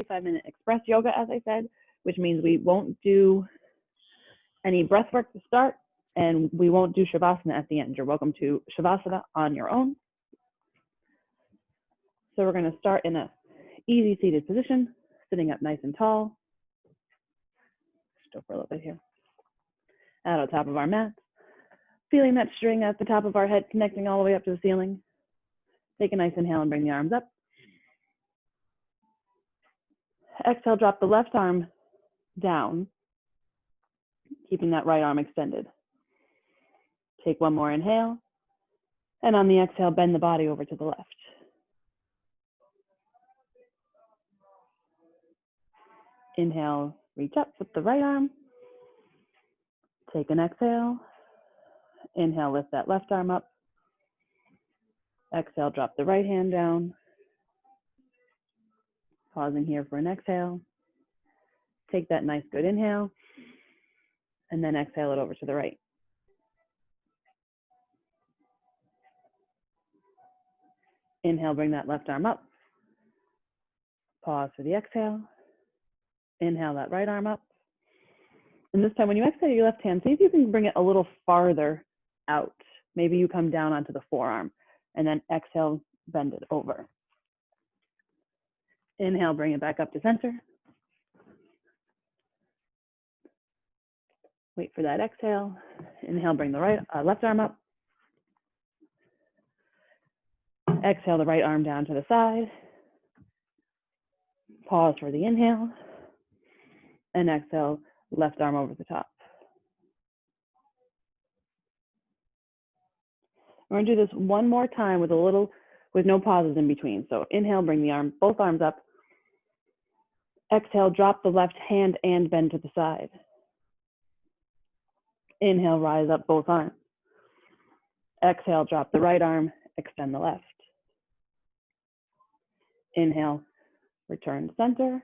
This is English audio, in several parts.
45-minute express yoga, as I said, which means we won't do any breath work to start, and we won't do shavasana at the end. You're welcome to shavasana on your own. So we're going to start in a easy seated position, sitting up nice and tall. Still for a little bit here. Out on top of our mat, feeling that string at the top of our head connecting all the way up to the ceiling. Take a nice inhale and bring the arms up. Exhale, drop the left arm down, keeping that right arm extended. Take one more inhale, and on the exhale, bend the body over to the left. Inhale, reach up with the right arm. Take an exhale. Inhale, lift that left arm up. Exhale, drop the right hand down. Pausing here for an exhale. Take that nice good inhale, and then exhale it over to the right. Inhale, bring that left arm up. Pause for the exhale. Inhale that right arm up. And this time when you exhale your left hand, see if you can bring it a little farther out. Maybe you come down onto the forearm and then exhale, bend it over. Inhale, bring it back up to center. Wait for that exhale. Inhale, bring the left arm up. Exhale the right arm down to the side. Pause for the inhale. And exhale, left arm over the top. We're going to do this one more time with no pauses in between. So inhale, bring both arms up. Exhale, drop the left hand and bend to the side. Inhale, rise up both arms. Exhale, drop the right arm, extend the left. Inhale, return to center.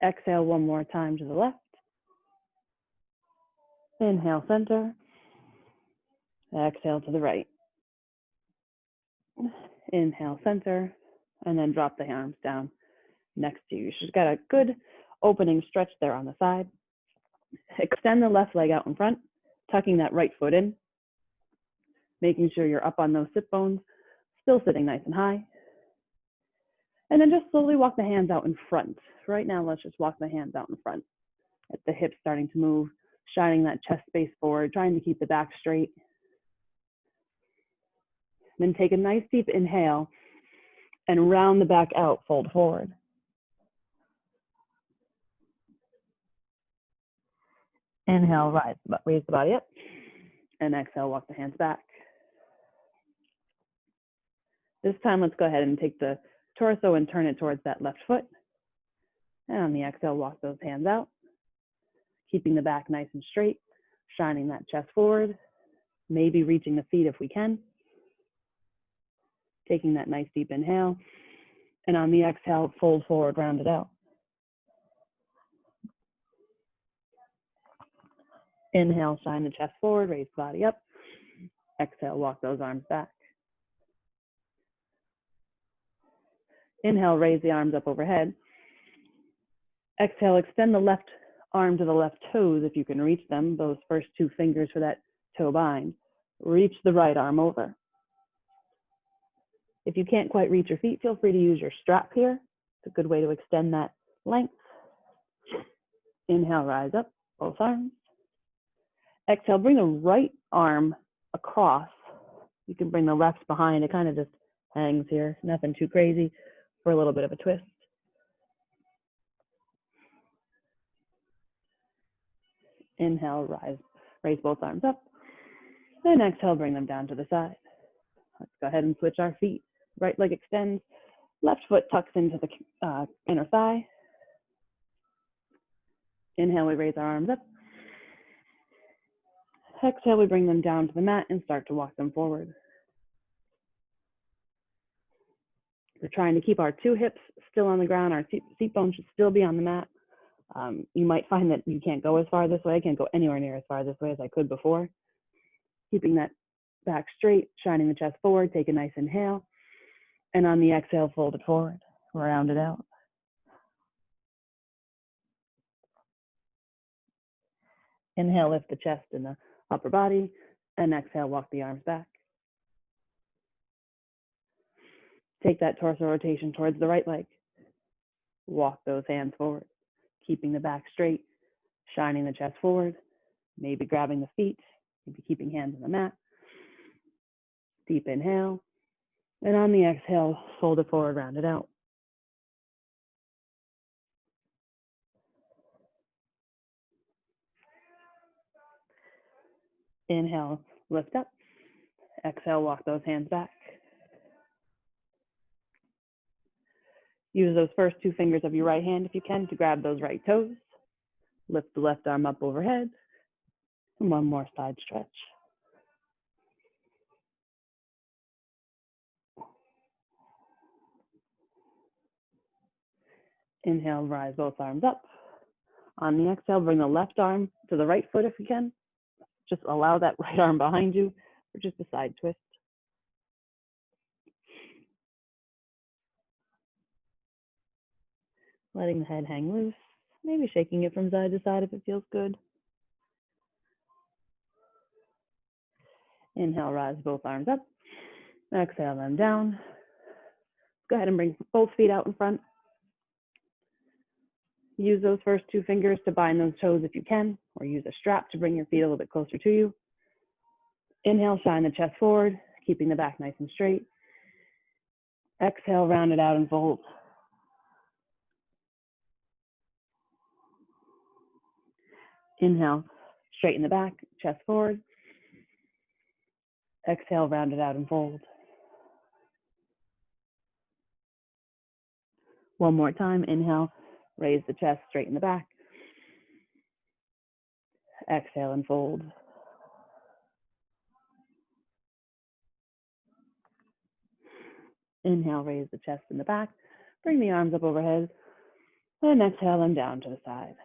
Exhale one more time to the left. Inhale, center. Exhale to the right. Inhale, center, and then drop the arms down next to you. She's got a good opening stretch there on the side. Extend the left leg out in front, tucking that right foot in, making sure you're up on those sit bones, still sitting nice and high. And then just slowly walk the hands out in front. Right now, let's just walk the hands out in front. At the hips starting to move, shining that chest space forward, trying to keep the back straight. Then take a nice deep inhale and round the back out, fold forward. Inhale, raise the body up, and exhale, walk the hands back. This time, let's go ahead and take the torso and turn it towards that left foot. And on the exhale, walk those hands out, keeping the back nice and straight, shining that chest forward, maybe reaching the feet if we can. Taking that nice deep inhale, and on the exhale, fold forward, round it out. Inhale, shine the chest forward, raise the body up. Exhale, walk those arms back. Inhale, raise the arms up overhead. Exhale, extend the left arm to the left toes if you can reach them, those first two fingers for that toe bind. Reach the right arm over. If you can't quite reach your feet, feel free to use your strap here. It's a good way to extend that length. Inhale, rise up, both arms. Exhale, bring the right arm across. You can bring the left behind. It kind of just hangs here. Nothing too crazy for a little bit of a twist. Inhale, raise both arms up. And exhale, bring them down to the side. Let's go ahead and switch our feet. Right leg extends, left foot tucks into the inner thigh. Inhale, we raise our arms up. Exhale, we bring them down to the mat and start to walk them forward. We're trying to keep our two hips still on the ground. Our seat bones should still be on the mat. You might find that you can't go as far this way. I can't go anywhere near as far this way as I could before. Keeping that back straight, shining the chest forward, take a nice inhale. And on the exhale, fold it forward, round it out. Inhale, lift the chest and the upper body, and exhale, walk the arms back. Take that torso rotation towards the right leg. Walk those hands forward, keeping the back straight, shining the chest forward, maybe grabbing the feet, maybe keeping hands on the mat. Deep inhale, and on the exhale, fold it forward, round it out. Inhale, lift up. Exhale, walk those hands back. Use those first two fingers of your right hand if you can to grab those right toes. Lift the left arm up overhead. And one more side stretch. Inhale, rise both arms up. On the exhale, bring the left arm to the right foot if you can. Just allow that right arm behind you for just a side twist. Letting the head hang loose, maybe shaking it from side to side if it feels good. Inhale, rise both arms up. Exhale them down. Go ahead and bring both feet out in front. Use those first two fingers to bind those toes if you can, or use a strap to bring your feet a little bit closer to you. Inhale, shine the chest forward, keeping the back nice and straight. Exhale, round it out and fold. Inhale, straighten the back, chest forward. Exhale, round it out and fold. One more time. Inhale, raise the chest, straighten the back. Exhale and fold. Inhale, raise the chest in the back. Bring the arms up overhead. And exhale them down to the side.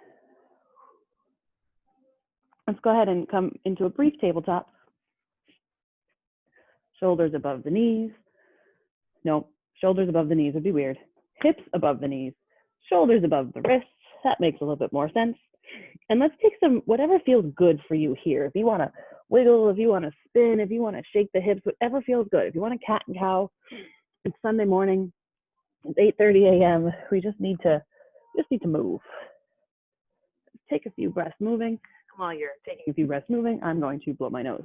Let's go ahead and come into a brief tabletop. Shoulders above the knees. No, shoulders above the knees would be weird. Hips above the knees. Shoulders above the wrists. That makes a little bit more sense. And let's take some, whatever feels good for you here. If you want to wiggle, if you want to spin, if you want to shake the hips, whatever feels good. If you want to cat and cow, it's Sunday morning. It's 8:30 a.m. We just need to move. Take a few breaths moving. While you're taking a few breaths moving, I'm going to blow my nose.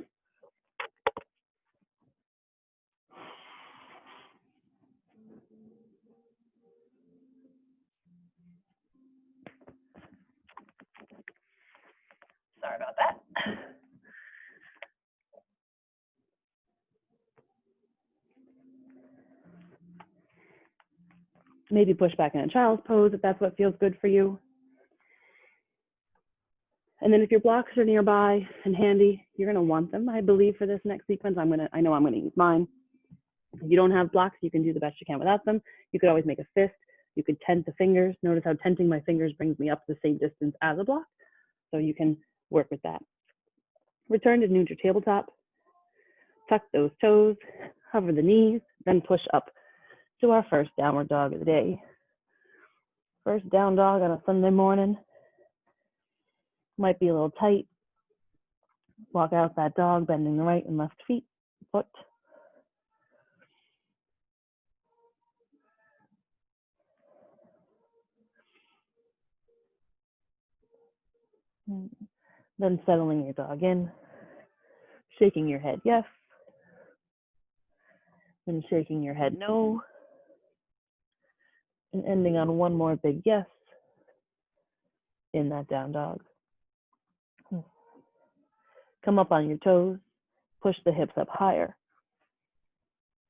Sorry about that. Maybe push back in a child's pose if that's what feels good for you. And then if your blocks are nearby and handy, you're going to want them, I believe, for this next sequence. I know I'm going to use mine. If you don't have blocks, you can do the best you can without them. You could always make a fist. You could tent the fingers. Notice how tenting my fingers brings me up the same distance as a block. So you can work with that. Return to neutral tabletop. Tuck those toes, hover the knees, then push up to our first downward dog of the day. First down dog on a Sunday morning. Might be a little tight. Walk out that dog, bending the right and left foot. Then settling your dog in, shaking your head yes, then shaking your head no, and ending on one more big yes in that down dog. Come up on your toes, push the hips up higher.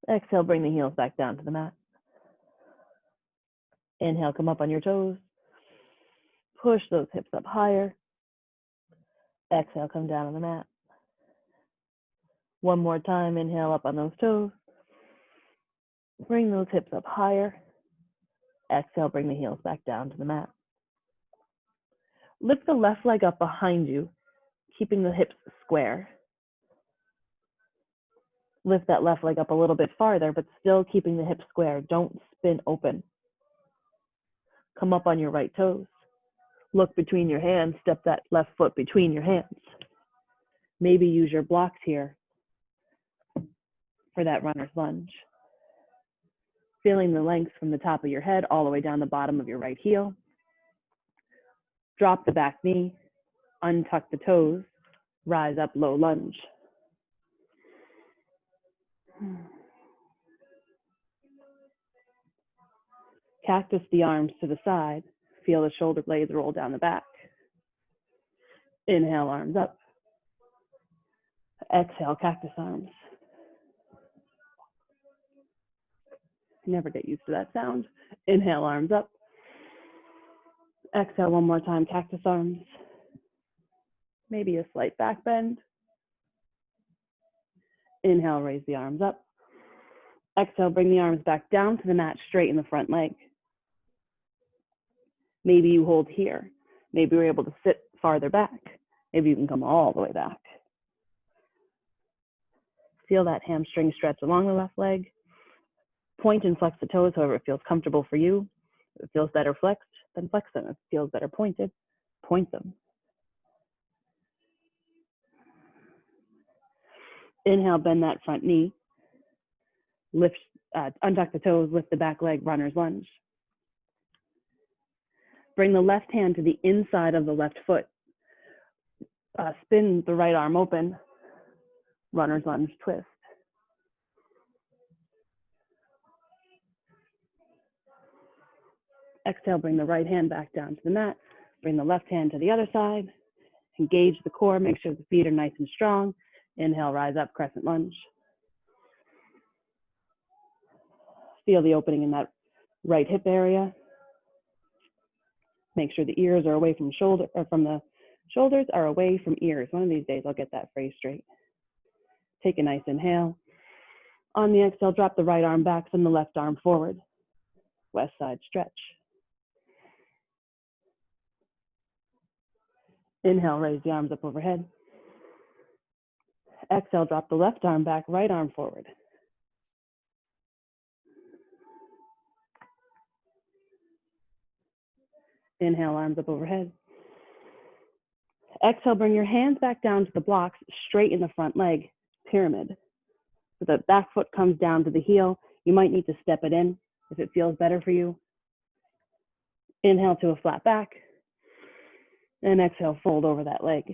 Exhale, bring the heels back down to the mat. Inhale, come up on your toes, push those hips up higher. Exhale, come down on the mat. One more time, inhale up on those toes. Bring those hips up higher. Exhale, bring the heels back down to the mat. Lift the left leg up behind you, keeping the hips square. Lift that left leg up a little bit farther, but still keeping the hips square. Don't spin open. Come up on your right toes. Look between your hands, step that left foot between your hands. Maybe use your blocks here for that runner's lunge. Feeling the length from the top of your head all the way down the bottom of your right heel. Drop the back knee, untuck the toes, rise up, low lunge. Cactus the arms to the side. Feel the shoulder blades roll down the back. Inhale, arms up. Exhale, cactus arms. Never get used to that sound. Inhale, arms up. Exhale one more time, cactus arms. Maybe a slight back bend. Inhale, raise the arms up. Exhale, bring the arms back down to the mat, straighten the front leg. Maybe you hold here. Maybe you're able to sit farther back. Maybe you can come all the way back. Feel that hamstring stretch along the left leg. Point and flex the toes, however it feels comfortable for you. If it feels better flexed, then flex them. If it feels better pointed, point them. Inhale, bend that front knee. Lift, untuck the toes, lift the back leg, runner's lunge. Bring the left hand to the inside of the left foot. Spin the right arm open, runner's lunge twist. Exhale, bring the right hand back down to the mat. Bring the left hand to the other side. Engage the core, make sure the feet are nice and strong. Inhale, rise up, crescent lunge. Feel the opening in that right hip area. Make sure the ears are away from shoulder, or from the shoulders are away from ears. One of these days I'll get that phrase straight. Take a nice inhale. On the exhale, drop the right arm back, send the left arm forward. West side stretch. Inhale, raise the arms up overhead. Exhale, drop the left arm back, right arm forward. Inhale, arms up overhead. Exhale, bring your hands back down to the blocks, straighten the front leg, pyramid. So the back foot comes down to the heel. You might need to step it in if it feels better for you. Inhale to a flat back. And exhale, fold over that leg.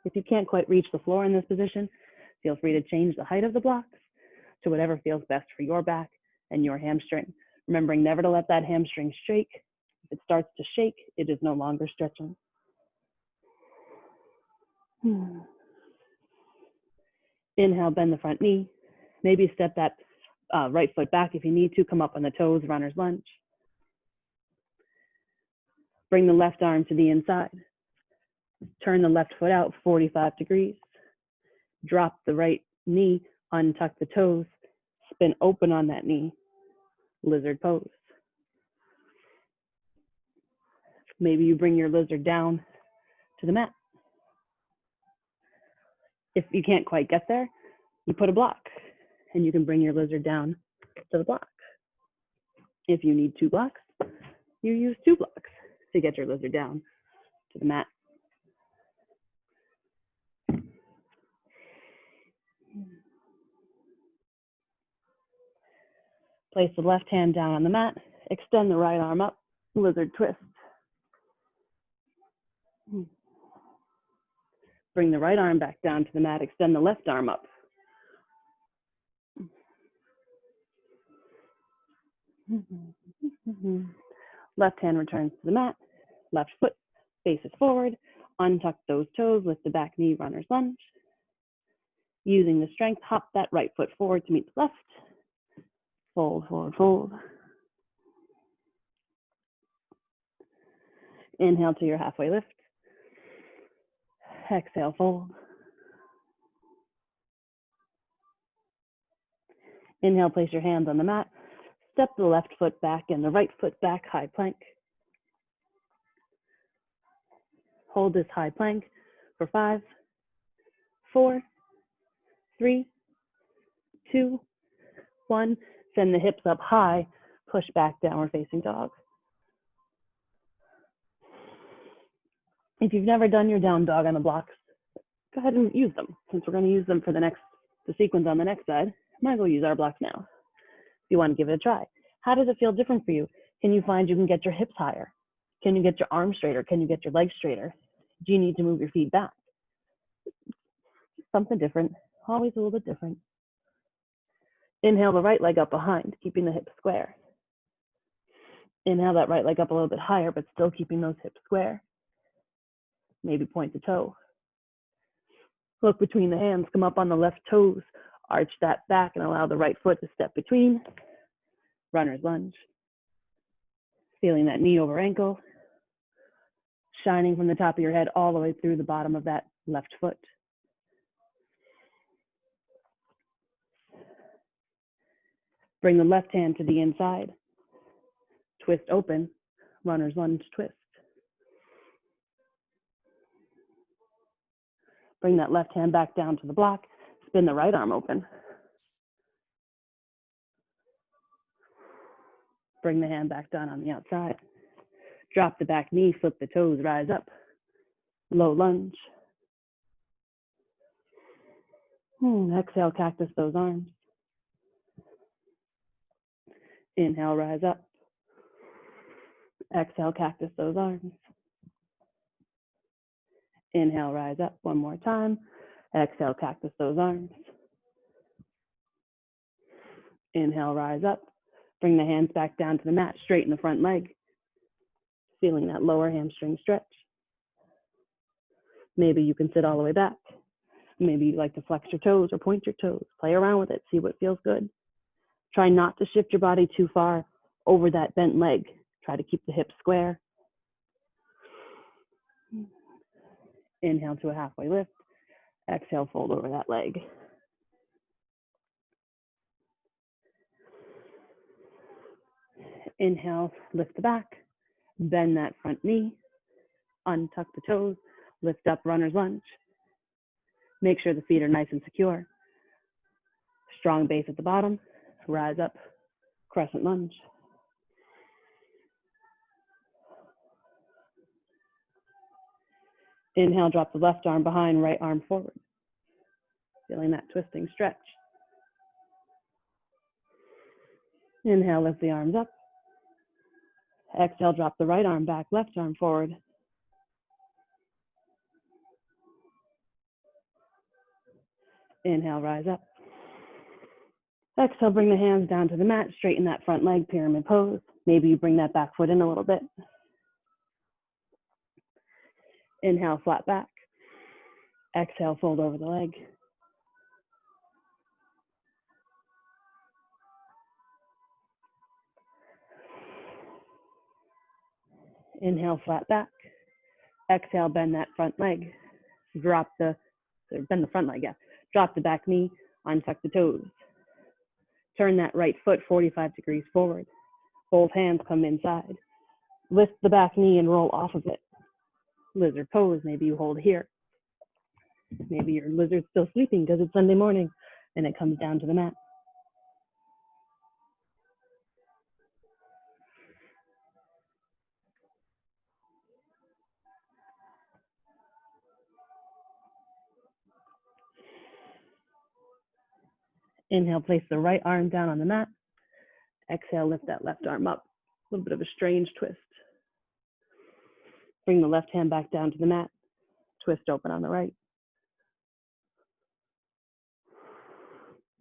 If you can't quite reach the floor in this position, feel free to change the height of the blocks to whatever feels best for your back and your hamstring. Remembering never to let that hamstring shake. If it starts to shake, it is no longer stretching. Inhale, bend the front knee. Maybe step that right foot back if you need to. Come up on the toes, runner's lunge. Bring the left arm to the inside. Turn the left foot out 45 degrees. Drop the right knee, untuck the toes, spin open on that knee, lizard pose. Maybe you bring your lizard down to the mat. If you can't quite get there, you put a block and you can bring your lizard down to the block. If you need 2 blocks, you use 2 blocks to get your lizard down to the mat. Place the left hand down on the mat, extend the right arm up, lizard twist. Bring the right arm back down to the mat, extend the left arm up. Left hand returns to the mat, left foot faces forward, untuck those toes, lift the back knee, runner's lunge. Using the strength, hop that right foot forward to meet the left. Fold, forward, fold. Inhale to your halfway lift. Exhale, fold. Inhale, place your hands on the mat. Step the left foot back and the right foot back, high plank. Hold this high plank for 5, 4, 3, 2, 1. Send the hips up high. Push back, downward facing dog. If you've never done your down dog on the blocks, go ahead and use them. Since we're going to use them for the sequence on the next side, might as well use our blocks now. If you want to give it a try. How does it feel different for you? Can you find you can get your hips higher? Can you get your arms straighter? Can you get your legs straighter? Do you need to move your feet back? Something different, always a little bit different. Inhale the right leg up behind, keeping the hips square. Inhale that right leg up a little bit higher, but still keeping those hips square. Maybe point the toe. Look between the hands, come up on the left toes, arch that back and allow the right foot to step between. Runner's lunge. Feeling that knee over ankle, shining from the top of your head all the way through the bottom of that left foot. Bring the left hand to the inside. Twist open, runner's lunge twist. Bring that left hand back down to the block. Spin the right arm open. Bring the hand back down on the outside. Drop the back knee, flip the toes, rise up. Low lunge. Exhale, cactus those arms. Inhale, rise up. Exhale, cactus those arms. Inhale, rise up one more time. Exhale, cactus those arms. Inhale, rise up. Bring the hands back down to the mat, straighten the front leg. Feeling that lower hamstring stretch. Maybe you can sit all the way back. Maybe you like to flex your toes or point your toes. Play around with it, see what feels good. Try not to shift your body too far over that bent leg. Try to keep the hips square. Inhale to a halfway lift. Exhale, fold over that leg. Inhale, lift the back. Bend that front knee. Untuck the toes. Lift up, runner's lunge. Make sure the feet are nice and secure. Strong base at the bottom. Rise up, crescent lunge. Inhale, drop the left arm behind, right arm forward. Feeling that twisting stretch. Inhale, lift the arms up. Exhale, drop the right arm back, left arm forward. Inhale, rise up. Exhale, bring the hands down to the mat, straighten that front leg, pyramid pose. Maybe you bring that back foot in a little bit. Inhale, flat back. Exhale, fold over the leg. Inhale, flat back. Exhale, bend that front leg. Bend the front leg, yeah. Drop the back knee, untuck the toes. Turn that right foot 45 degrees forward. Both hands come inside. Lift the back knee and roll off of it. Lizard pose, maybe you hold here. Maybe your lizard's still sleeping because it's Sunday morning and it comes down to the mat. Inhale, place the right arm down on the mat. Exhale, lift that left arm up. A little bit of a strange twist. Bring the left hand back down to the mat. Twist open on the right.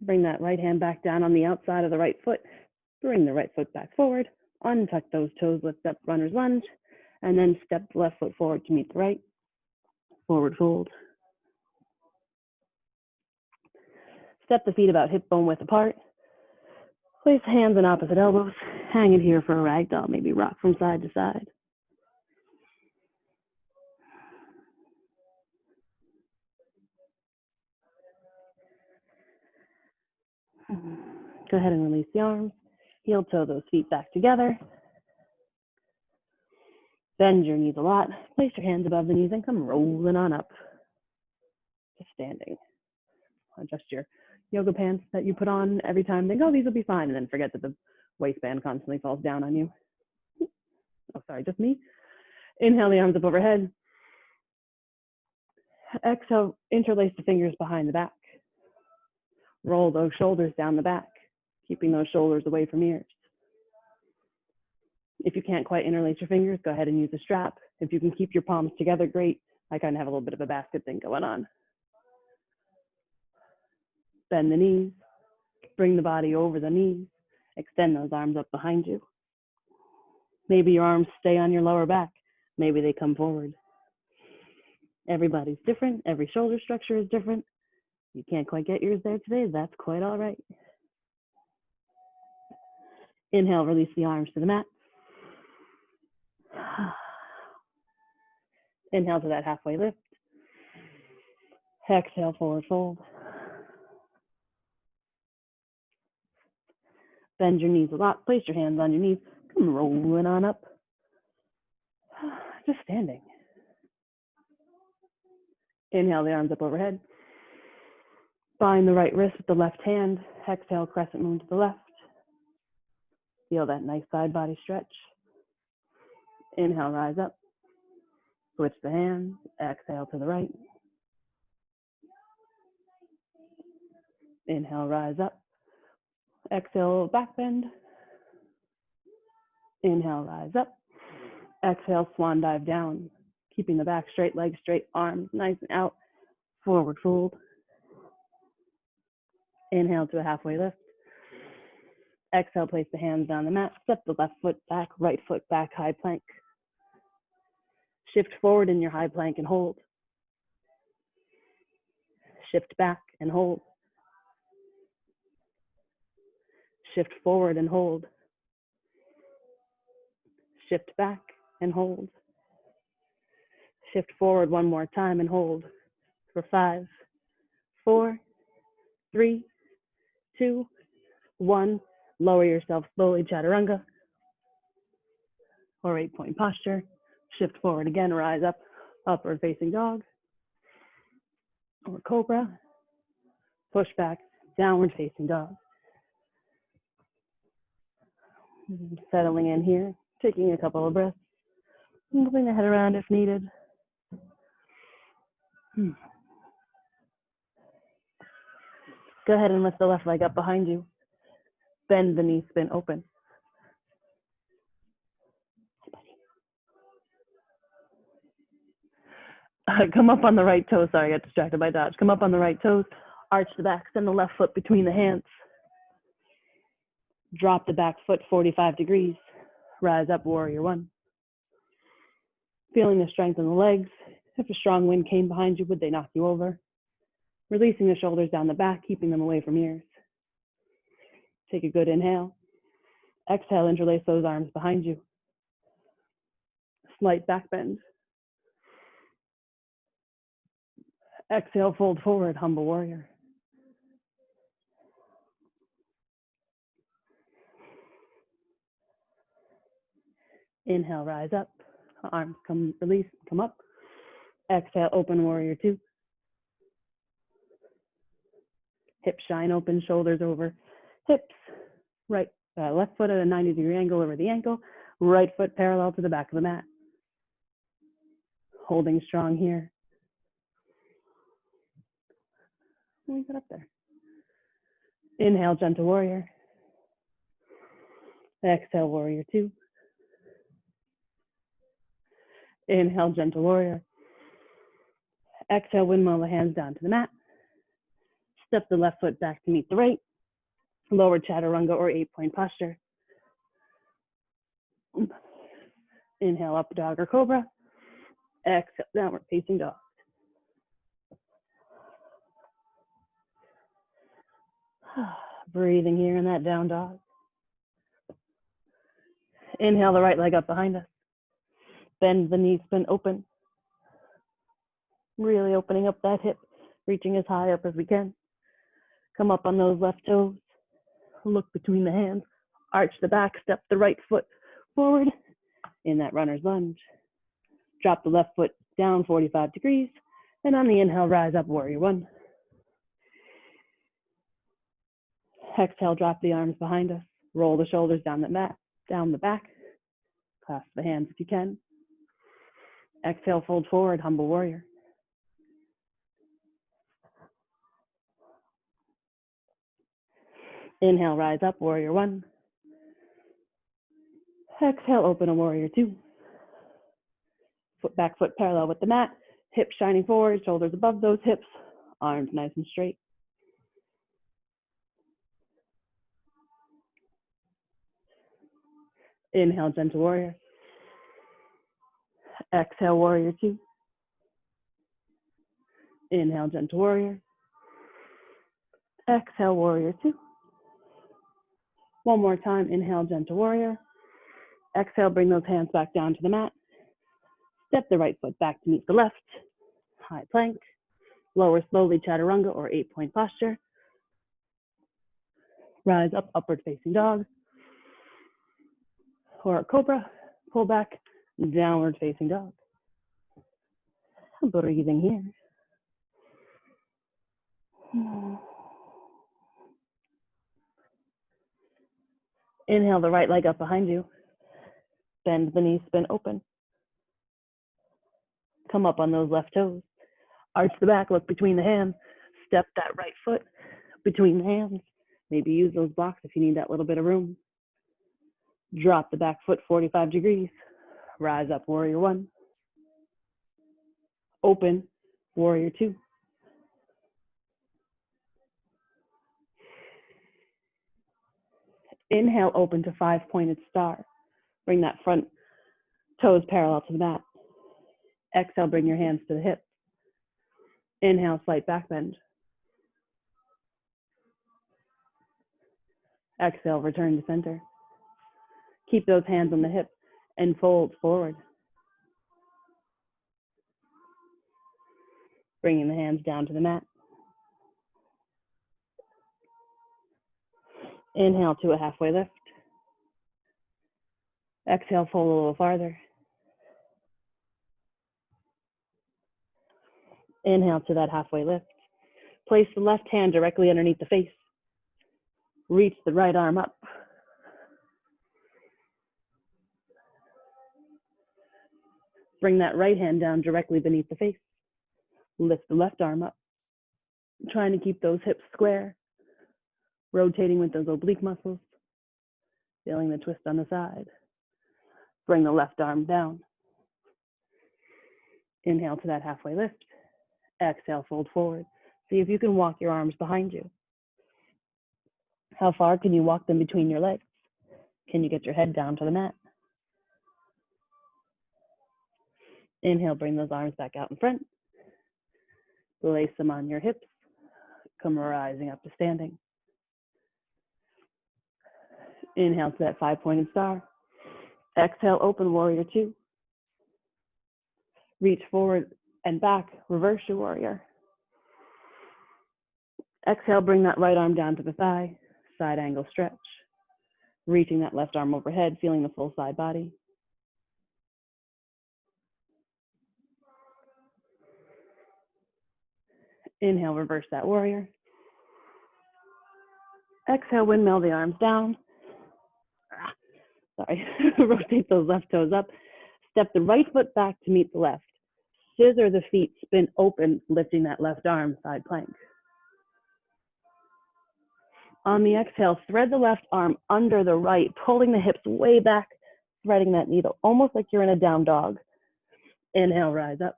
Bring that right hand back down on the outside of the right foot. Bring the right foot back forward. Untuck those toes, lift up, runner's lunge. And then step the left foot forward to meet the right. Forward fold. Step the feet about hip bone width apart. Place hands on opposite elbows. Hang it here for a ragdoll, maybe rock from side to side. Go ahead and release the arms. Heel toe those feet back together. Bend your knees a lot. Place your hands above the knees and come rolling on up to standing. Adjust your yoga pants that you put on every time. Think, oh, these will be fine. And then forget that the Waistband constantly falls down on you. Oh, sorry, just me. Inhale the arms up overhead. Exhale, interlace the fingers behind the back. Roll those shoulders down the back, keeping those shoulders away from ears. If you can't quite interlace your fingers, go ahead and use a strap. If you can keep your palms together, great. I kind of have a little bit of a basket thing going on. Bend the knees, bring the body over the knees, extend those arms up behind you. Maybe your arms stay on your lower back. Maybe they come forward. Everybody's different. Every shoulder structure is different. You can't quite get yours there today. That's quite all right. Inhale, release the arms to the mat. Inhale to that halfway lift. Exhale, forward fold. Bend your knees a lot. Place your hands on your knees. Come rolling on up. Just standing. Inhale the arms up overhead. Bind the right wrist with the left hand. Exhale, crescent moon to the left. Feel that nice side body stretch. Inhale, rise up. Switch the hands. Exhale to the right. Inhale, rise up. Exhale, back bend. Inhale, rise up. Exhale, swan dive down. Keeping the back straight, legs straight, arms nice and out. Forward fold. Inhale to a halfway lift. Exhale, place the hands down the mat. Step the left foot back, right foot back, high plank. Shift forward in your high plank and hold. Shift back and hold. Shift forward and hold. Shift back and hold. Shift forward one more time and hold for 5, 4, 3, 2, 1. Lower yourself slowly, chaturanga, or 8-point posture. Shift forward again, rise up, upward facing dog, or cobra. Push back, downward facing dog. Settling in here, taking a couple of breaths, moving the head around if needed. Go ahead and lift the left leg up behind you. Bend the knee, spin open. Come up on the right toes. Sorry, I got distracted by Dodge. Come up on the right toes. Arch the back, send the left foot between the hands. Drop the back foot 45 degrees. Rise up, warrior one. Feeling the strength in the legs. If a strong wind came behind you, would they knock you over? Releasing the shoulders down the back, keeping them away from ears. Take a good inhale. Exhale, interlace those arms behind you. Slight back bend. Exhale, fold forward, humble warrior. Inhale, rise up. Arms come, release, come up. Exhale, open warrior two. Hips shine open, shoulders over hips. Right, left foot at a 90-degree angle over the ankle. Right foot parallel to the back of the mat. Holding strong here. Let me get up there. Inhale, gentle warrior. Exhale, warrior two. Inhale, gentle warrior. Exhale, windmill the hands down to the mat. Step the left foot back to meet the right. Lower chaturanga or 8-point posture. Inhale, up dog or cobra. Exhale, downward facing dog. Breathing here in that down dog. Inhale the right leg up behind us. Bend the knee, spin open. Really opening up that hip, reaching as high up as we can. Come up on those left toes. Look between the hands. Arch the back, step the right foot forward in that runner's lunge. Drop the left foot down 45 degrees. And on the inhale, rise up, warrior one. Exhale, drop the arms behind us. Roll the shoulders down the back. Clasp the hands if you can. Exhale, fold forward, humble warrior. Inhale, rise up, warrior one. Exhale, open a warrior two. Back foot parallel with the mat. Hips shining forward, shoulders above those hips. Arms nice and straight. Inhale, gentle warrior. Exhale, warrior two. Inhale, gentle warrior. Exhale, warrior two. One more time, inhale, gentle warrior. Exhale, bring those hands back down to the mat. Step the right foot back to meet the left. High plank. Lower slowly, chaturanga or 8-point posture. Rise up, upward facing dog. Or cobra, pull back, downward facing dog. Breathing here. Inhale the right leg up behind you. Bend the knees, spin open. Come up on those left toes. Arch the back, look between the hands. Step that right foot between the hands. Maybe use those blocks if you need that little bit of room. Drop the back foot 45 degrees. Rise up, warrior one. Open, warrior two. Inhale, open to 5-pointed star. Bring that front toes parallel to the mat. Exhale, bring your hands to the hips. Inhale, slight back bend. Exhale, return to center. Keep those hands on the hips and fold forward. Bringing the hands down to the mat. Inhale to a halfway lift. Exhale, fold a little farther. Inhale to that halfway lift. Place the left hand directly underneath the face. Reach the right arm up. Bring that right hand down directly beneath the face. Lift the left arm up. Trying to keep those hips square. Rotating with those oblique muscles. Feeling the twist on the side. Bring the left arm down. Inhale to that halfway lift. Exhale, fold forward. See if you can walk your arms behind you. How far can you walk them between your legs? Can you get your head down to the mat? Inhale, bring those arms back out in front. Place them on your hips. Come rising up to standing. Inhale to that 5-pointed star. Exhale, open warrior two. Reach forward and back, reverse your warrior. Exhale, bring that right arm down to the thigh, side angle stretch. Reaching that left arm overhead, feeling the full side body. Inhale, reverse that warrior. Exhale, windmill the arms down. Rotate those left toes up. Step the right foot back to meet the left. Scissor the feet, spin open, lifting that left arm, side plank. On the exhale, thread the left arm under the right, pulling the hips way back, threading that needle, almost like you're in a down dog. Inhale, rise up.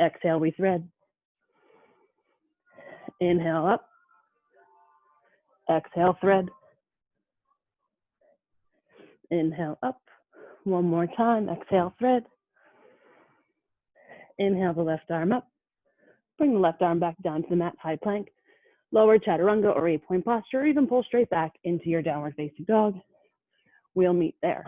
Exhale, we thread. Inhale, up. Exhale, thread. Inhale, up. One more time. Exhale, thread. Inhale the left arm up. Bring the left arm back down to the mat, high plank. Lower chaturanga or 8-point posture, or even pull straight back into your downward facing dog. We'll meet there.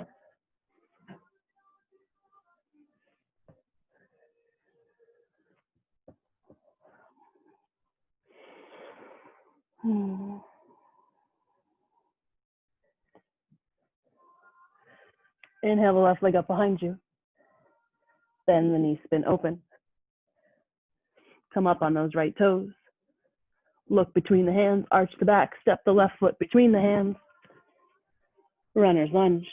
Inhale the left leg up behind you. Bend the knees, spin open. Come up on those right toes. Look between the hands, arch the back, step the left foot between the hands. Runner's lunge.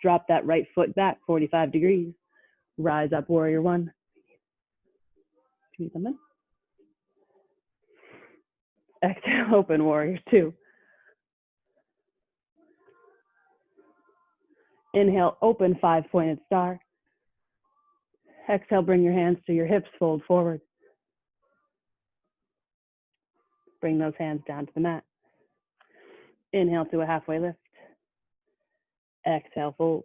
Drop that right foot back 45 degrees. Rise up, warrior one. Exhale, open, warrior two. Inhale, open, 5-pointed star. Exhale, bring your hands to your hips, fold forward. Bring those hands down to the mat. Inhale to a halfway lift. Exhale, fold.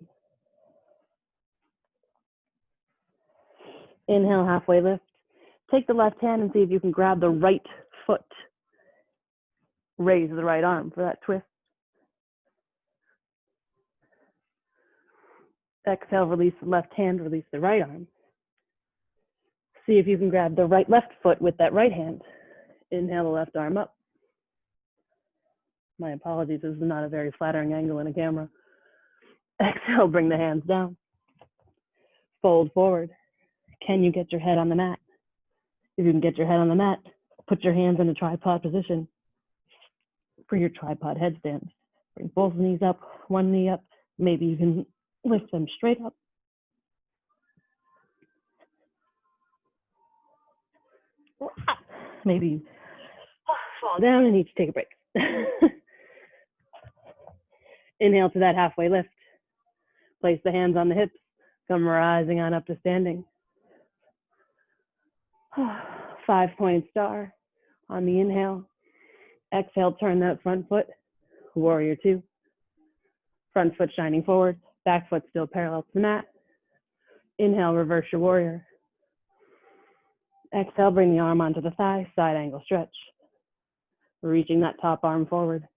Inhale, halfway lift. Take the left hand and see if you can grab the right foot. Raise the right arm for that twist. Exhale, release the left hand, release the right arm. See if you can grab the left foot with that right hand. Inhale the left arm up. My apologies, this is not a very flattering angle in a camera. Exhale, bring the hands down. Fold forward. Can you get your head on the mat? If you can get your head on the mat, put your hands in a tripod position for your tripod headstand. Bring both knees up, one knee up. Maybe you can lift them straight up. Maybe you fall down and need to take a break. Inhale to that halfway lift. Place the hands on the hips. Come rising on up to standing. 5-point star on the inhale. Exhale, turn that front foot. Warrior two. Front foot shining forward. Back foot still parallel to the mat. Inhale, reverse your warrior. Exhale, bring the arm onto the thigh. Side angle stretch. Reaching that top arm forward.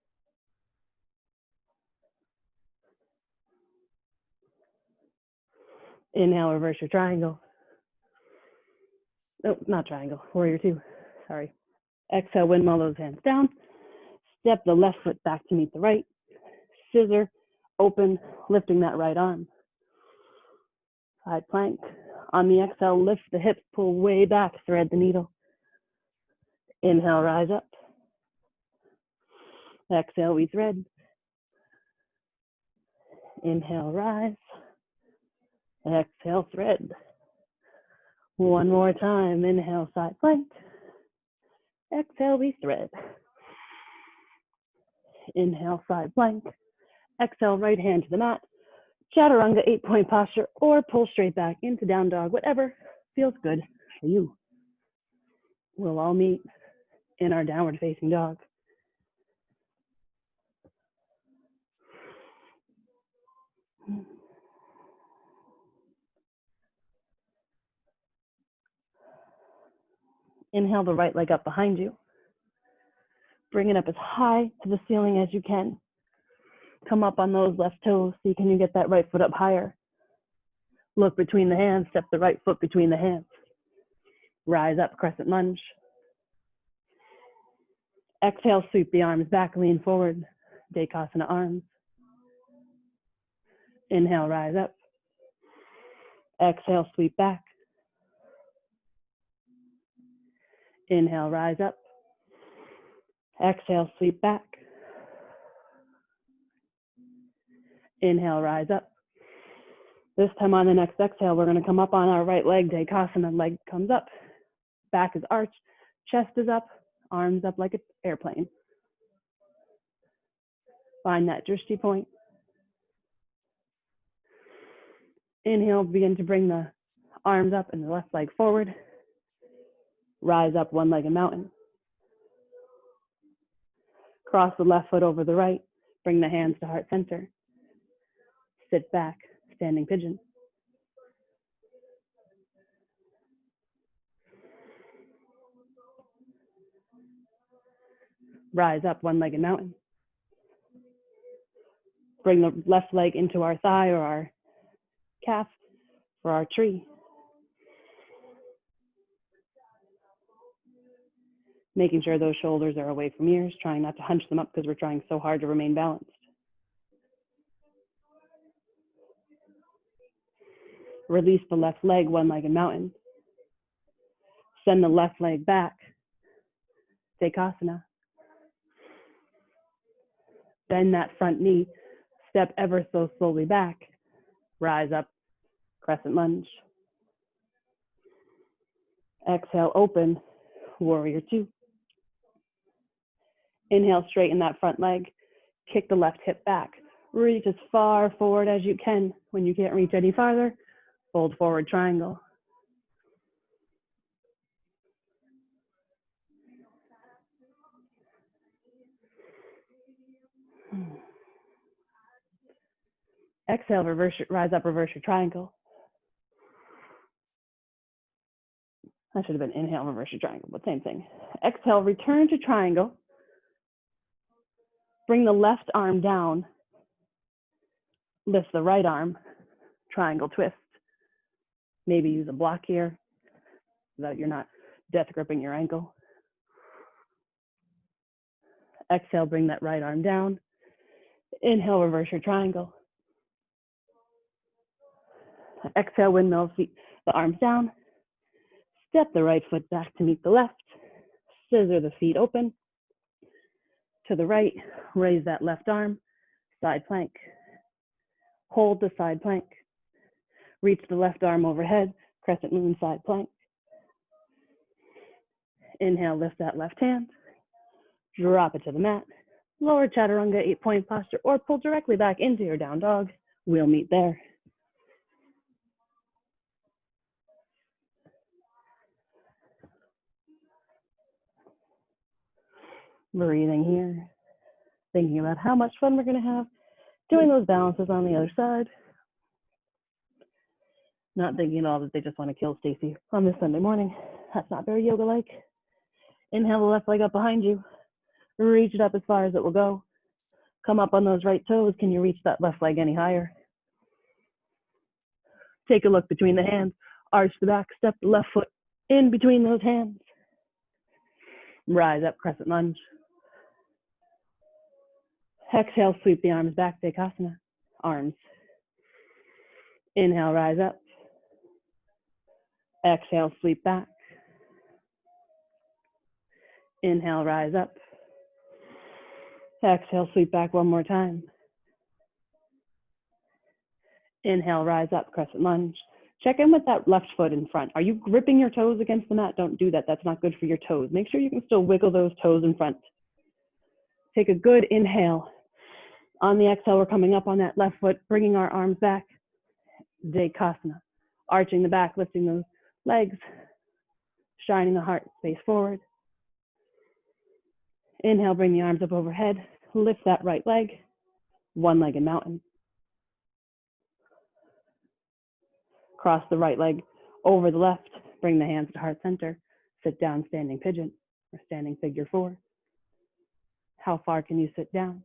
Inhale, reverse your triangle. No, not triangle, warrior two, sorry. Exhale, windmill those hands down. Step the left foot back to meet the right. Scissor, open, lifting that right arm. Side plank. On the exhale, lift the hips, pull way back, thread the needle. Inhale, rise up. Exhale, we thread. Inhale, rise. Exhale, thread. One more time. Inhale, side plank. Exhale, we thread. Inhale, side plank. Exhale, right hand to the mat. Chaturanga, 8-point posture, or pull straight back into down dog, whatever feels good for you. We'll all meet in our downward facing dog. Inhale the right leg up behind you. Bring it up as high to the ceiling as you can. Come up on those left toes. See, can you get that right foot up higher? Look between the hands, step the right foot between the hands. Rise up, crescent lunge. Exhale, sweep the arms back, lean forward. Dekasana arms. Inhale, rise up. Exhale, sweep back. Inhale, rise up. Exhale, sweep back. Inhale, rise up. This time on the next exhale, we're going to come up on our right leg. Dekasana, leg comes up. Back is arched. Chest is up. Arms up like an airplane. Find that drishti point. Inhale, begin to bring the arms up and the left leg forward. Rise up, one-legged mountain. Cross the left foot over the right. Bring the hands to heart center. Sit back, standing pigeon. Rise up, one-legged mountain. Bring the left leg into our thigh or our calf for our tree. Making sure those shoulders are away from ears, trying not to hunch them up because we're trying so hard to remain balanced. Release the left leg, one-legged mountain. Send the left leg back. Dekasana. Bend that front knee, step ever so slowly back, rise up, crescent lunge. Exhale, open, warrior two. Inhale, straighten that front leg, kick the left hip back, reach as far forward as you can. When you can't reach any farther, fold forward triangle. Exhale, rise up, reverse your triangle. That should have been inhale, reverse your triangle, but same thing. Exhale, return to triangle. Bring the left arm down. Lift the right arm, triangle twist. Maybe use a block here so that you're not death gripping your ankle. Exhale, bring that right arm down. Inhale, reverse your triangle. Exhale, windmill feet, the arms down. Step the right foot back to meet the left. Scissor the feet open. To the right, raise that left arm, side plank. Hold the side plank. Reach the left arm overhead, crescent moon side plank. Inhale, lift that left hand. Drop it to the mat. Lower chaturanga, 8-point posture, or pull directly back into your down dog. We'll meet there. Breathing here, thinking about how much fun we're going to have doing those balances on the other side. Not thinking at all that they just want to kill Stacy on this Sunday morning. That's not very yoga-like. Inhale the left leg up behind you. Reach it up as far as it will go. Come up on those right toes. Can you reach that left leg any higher? Take a look between the hands. Arch the back, step the left foot in between those hands. Rise up, crescent lunge. Exhale, sweep the arms back, Dekasana. Arms. Inhale, rise up. Exhale, sweep back. Inhale, rise up. Exhale, sweep back one more time. Inhale, rise up, crescent lunge. Check in with that left foot in front. Are you gripping your toes against the mat? Don't do that. That's not good for your toes. Make sure you can still wiggle those toes in front. Take a good inhale. On the exhale, we're coming up on that left foot, bringing our arms back. Dekasana. Arching the back, lifting those legs. Shining the heart space forward. Inhale, bring the arms up overhead. Lift that right leg. One-legged mountain. Cross the right leg over the left. Bring the hands to heart center. Sit down, standing pigeon, or standing figure four. How far can you sit down?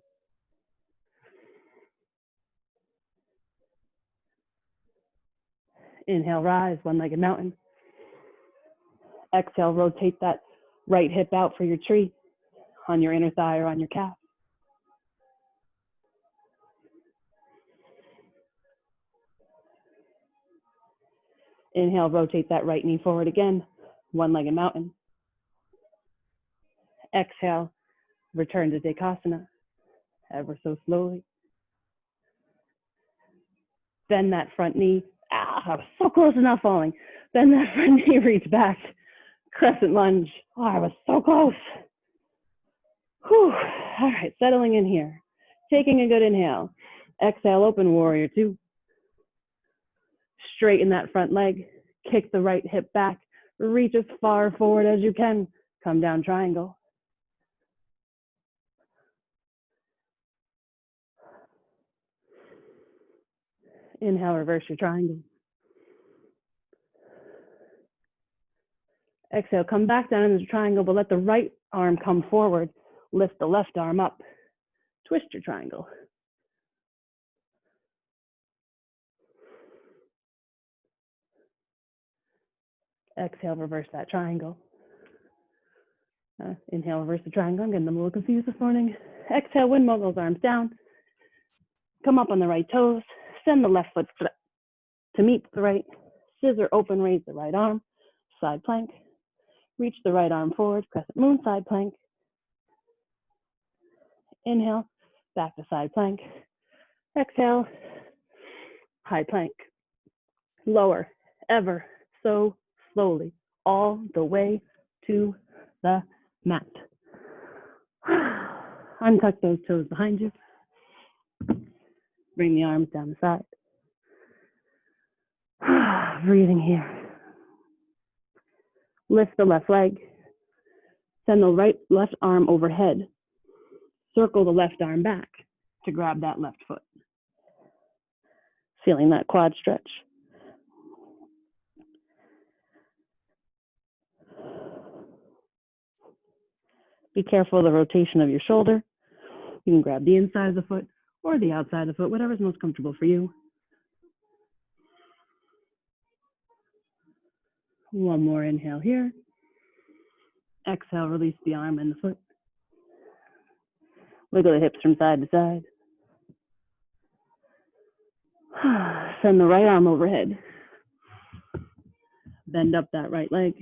Inhale, rise, one-legged mountain. Exhale, rotate that right hip out for your tree on your inner thigh or on your calf. Inhale, rotate that right knee forward again, one-legged mountain. Exhale, return to Dekasana, ever so slowly. Bend that front knee. I was so close to not falling. Bend that front knee, reach back. Crescent lunge. Oh, I was so close. Whew. All right, settling in here. Taking a good inhale. Exhale, open warrior two. Straighten that front leg. Kick the right hip back. Reach as far forward as you can. Come down triangle. Inhale, reverse your triangle. Exhale, come back down into the triangle, but let the right arm come forward. Lift the left arm up. Twist your triangle. Exhale, reverse that triangle. Inhale, reverse the triangle. I'm getting a little confused this morning. Exhale, windmill those arms down. Come up on the right toes. Send the left foot to meet the right. Scissor open, raise the right arm. Side plank. Reach the right arm forward. Crescent moon, side plank. Inhale, back to side plank. Exhale, high plank. Lower, ever so slowly, all the way to the mat. Untuck those toes behind you. Bring the arms down the side. Breathing here. Lift the left leg. Send the left arm overhead. Circle the left arm back to grab that left foot. Feeling that quad stretch. Be careful of the rotation of your shoulder. You can grab the inside of the foot or the outside of the foot, whatever's most comfortable for you. One more inhale here. Exhale, release the arm and the foot. Wiggle the hips from side to side. Send the right arm overhead. Bend up that right leg.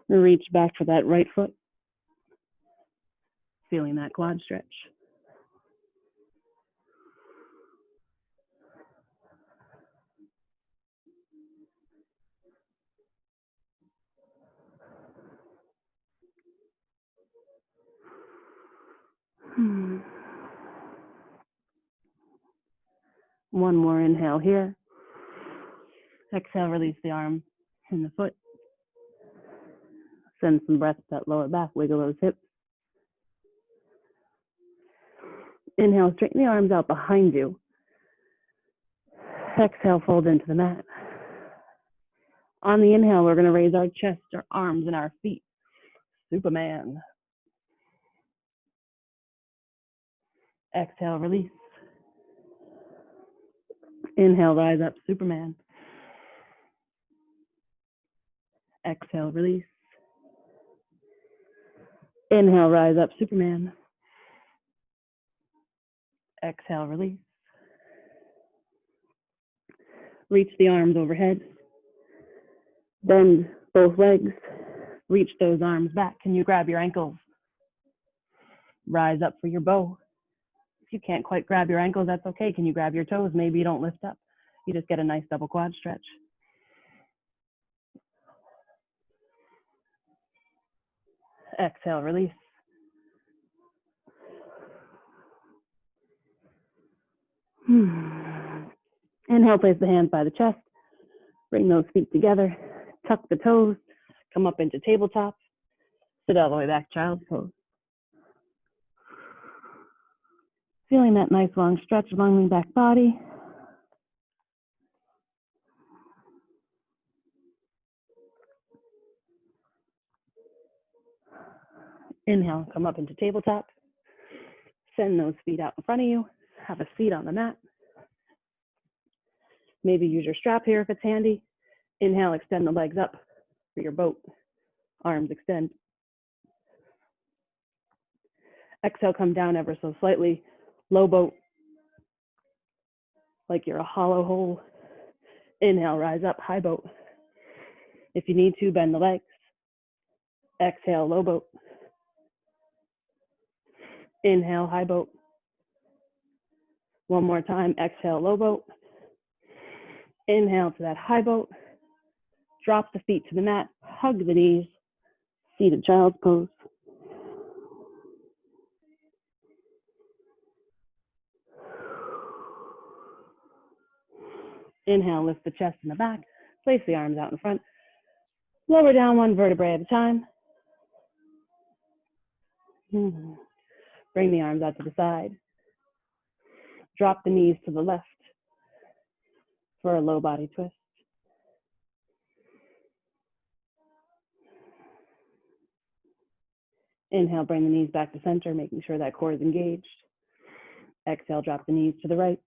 Reach back for that right foot. Feeling that quad stretch. One more inhale here. Exhale, release the arm and the foot. Send some breath to that lower back. Wiggle those hips. Inhale, straighten the arms out behind you. Exhale, fold into the mat. On the inhale, we're going to raise our chest, our arms, and our feet. Superman. Exhale, release. Inhale, rise up, Superman. Exhale, release. Inhale, rise up, Superman. Exhale, release. Reach the arms overhead. Bend both legs. Reach those arms back. Can you grab your ankles? Rise up for your bow. If you can't quite grab your ankles, that's okay. Can you grab your toes? Maybe you don't lift up. You just get a nice double quad stretch. Exhale, release. Inhale, place the hands by the chest. Bring those feet together. Tuck the toes. Come up into tabletop. Sit all the way back, child's pose. Feeling that nice long stretch along the back body. Inhale, come up into tabletop. Send those feet out in front of you. Have a seat on the mat. Maybe use your strap here if it's handy. Inhale, extend the legs up for your boat. Arms extend. Exhale, come down ever so slightly. Low boat, like you're a hollow hole. Inhale, rise up, high boat. If you need to, bend the legs. Exhale, low boat. Inhale, high boat. One more time, exhale, low boat. Inhale to that high boat. Drop the feet to the mat, hug the knees, seated child's pose. Inhale, lift the chest and the back, place the arms out in front. Lower down one vertebrae at a time. Bring the arms out to the side. Drop the knees to the left for a low body twist. Inhale, bring the knees back to center, making sure that core is engaged. Exhale, drop the knees to the right.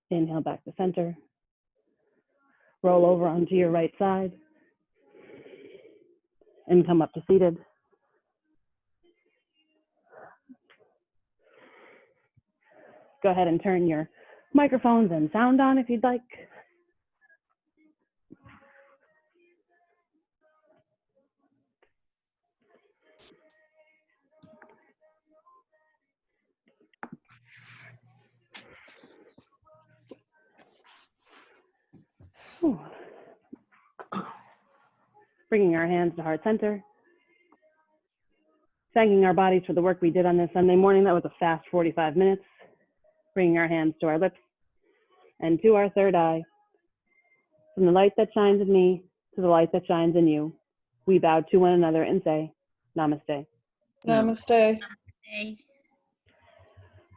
Inhale, back to center. Roll over onto your right side and come up to seated. Go ahead and turn your microphones and sound on if you'd like. Whew. Bringing our hands to heart center. Thanking our bodies for the work we did on this Sunday morning. That was a fast 45 minutes. Bringing our hands to our lips and to our third eye. From the light that shines in me to the light that shines in you, we bow to one another and say, Namaste. Namaste.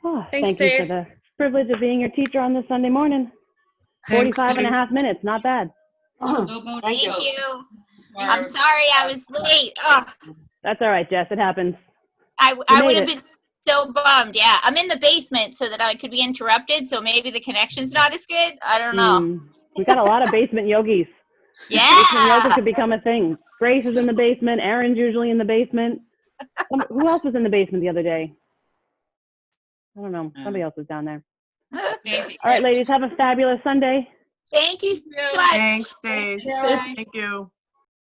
Oh, Thanks, thank you for Stace. the privilege of being your teacher on this Sunday morning. 45 and a half minutes, not bad. Thank you. I'm sorry I was late. Oh, That's all right, Jess, it happens. I made would have it. been so bummed. Yeah, I'm in the basement so that I could be interrupted, so maybe the connection's not as good. I don't know. We got a lot of basement yogis. Yeah. Basement yoga could become a thing. Grace is in the basement. Aaron's usually in the basement. Who else was in the basement the other day? I don't know. Somebody else was down there. All right, ladies, have a fabulous Sunday. Thank you so much. Thanks, Stace. Thank you.